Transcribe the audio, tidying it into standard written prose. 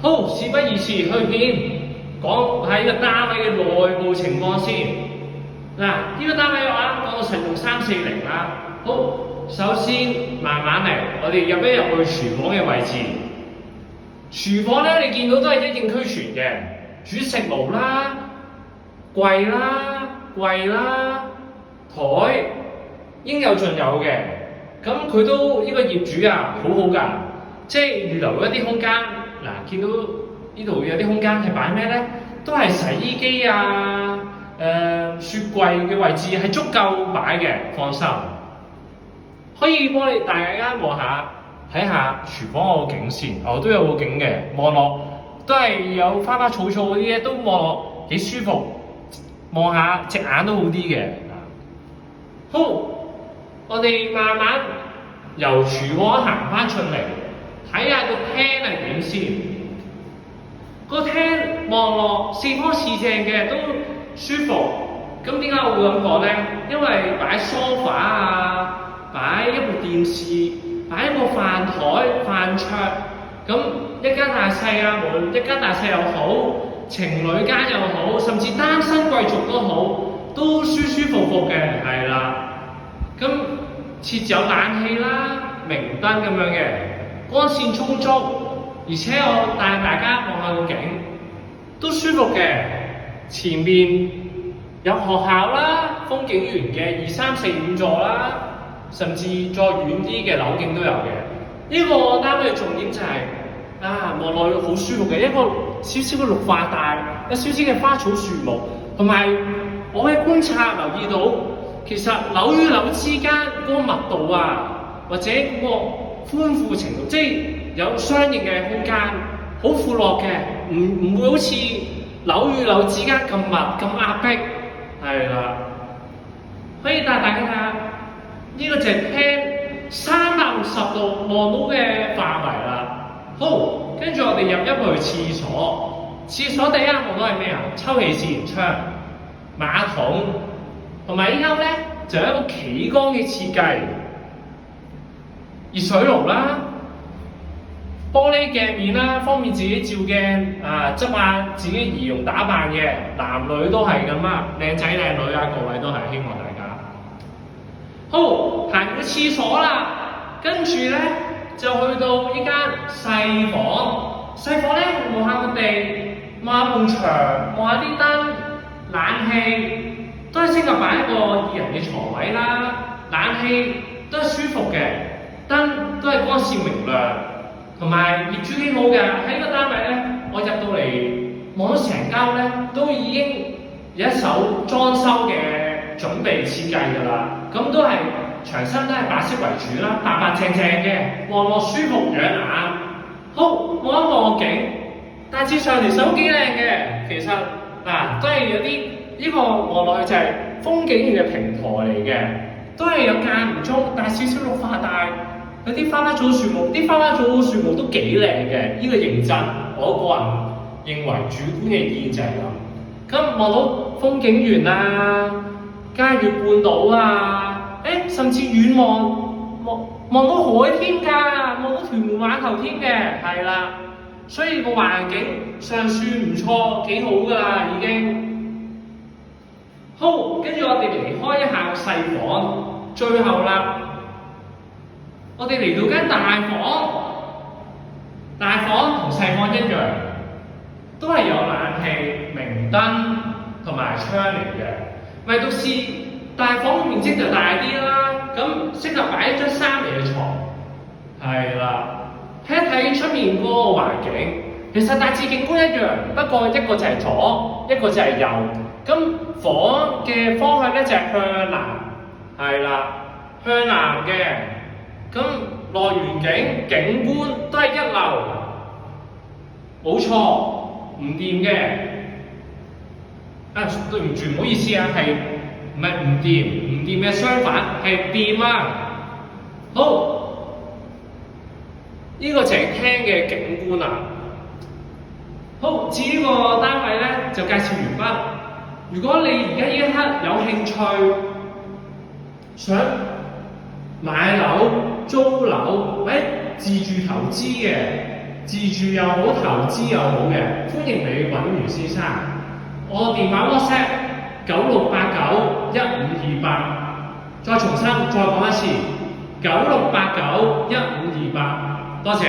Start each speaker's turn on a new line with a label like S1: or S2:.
S1: 好，事不宜遲，去片講喺個單位嘅內部情況先。嗱，呢個單位我啱講到實用340啦。好，首先慢慢嚟，我哋入一入去廚房嘅位置。廚房咧，你見到都係一應俱全嘅，煮食爐啦、櫃啦、台應有盡有嘅。咁佢都呢個業主啊，好好㗎，即係預留一啲空間。嗱，見到呢度有啲空間係擺咩咧？都係洗衣機啊、雪櫃嘅位置係足夠擺嘅，放心。可以幫你大家望下，睇下廚房個景先。我都有個景嘅，望落都係有花花草草嗰啲嘢，都望落幾舒服。望下隻眼都好啲嘅。好，我哋慢慢由廚房行翻出嚟，睇下個廳係點先。個廳望落四方四正嘅，都舒服。咁點解我會咁講咧？因為擺梳化啊，擺一部電視，擺一個飯台、飯桌，咁一家大細啊，無論一家大細又好，情侶間又好，甚至單身貴族都好，都舒舒服服嘅，係啦。咁設有冷氣啦、明燈咁樣嘅，光線充足，而且我帶大家望下個景，都舒服嘅。前面有學校啦、風景園嘅2、3、4、5座啦，甚至再遠啲嘅樓景都有嘅。呢個單位嘅重點就係望落去好舒服嘅一個少少嘅綠化帶，有少少嘅花草樹木，同埋我嘅觀察留意到，其實樓與樓之間嗰個密度啊，或者嗰個寬闊程度，即係有相應嘅空間，好闊落嘅，唔會好似樓與樓之間咁密咁壓迫，係啦。可以帶大家睇下呢個就係廳360度望到嘅範圍啦。好，跟住我哋入一去廁所，廁所第一眼望到係咩啊？抽氣扇窗、馬桶，同埋依家咧就有一個企缸嘅設計，熱水爐啦、玻璃鏡面啦，方便自己照鏡執下自己儀容打扮嘅，男女都係咁啊，靚仔靚女啊，各位都係希望大家。好，行完個廁所啦，跟住咧就去到依間細房。細房咧望下個地，望下埲牆，望下啲燈、冷氣，都係適合擺一個2人嘅床位啦。冷氣都係舒服嘅，燈都係光線明亮，同埋業主幾好嘅。喺個單位咧，我入到嚟望到成間咧，都已經有一手裝修嘅準備設計㗎啦。咁都係牆身都係白色為主啦，白白淨淨嘅，望落舒服養眼。好，望一望個景，大致上其實都幾靚嘅。其實都係有啲呢個望落去就係風景園嘅平台嚟嘅，都係有間唔中帶少少綠化帶，有啲花花草樹木，啲花花草樹木都幾靚嘅。呢個認真，我個人認為主觀嘅意見就係咁。咁望到風景園啊、嘉悦半島啊，甚至遠望到海添㗎，望到屯門碼頭添嘅，係啦。所以個環境尚算唔錯，幾好㗎啦已經。好，跟住我哋離開一下細房，最後啦，我哋嚟到間大房。大房同細房一樣，都係有冷氣、明燈同埋窗嚟嘅。唯獨是大房嘅面積就大啲啦，咁適合擺一張3人嘅床，係啦。睇一睇出面嗰個環境，其實大致景觀一樣，不過一個就係左，一個就係右。咁房嘅方向咧就係向南，係啦，向南嘅。咁內園景觀都係一流，冇錯，唔掂嘅。對唔住，唔好意思啊，係唔係唔掂？唔掂嘅相反係掂啊！好，呢個就係廳嘅景觀啦。好，至於個單位咧就介紹完畢。如果你而家呢一刻有興趣，想買樓、租樓或者自住投資嘅，自住又好，投資又好嘅，歡迎你揾袁先生。我電話 WhatsApp 96891528，再重新再講一次96891528，多謝。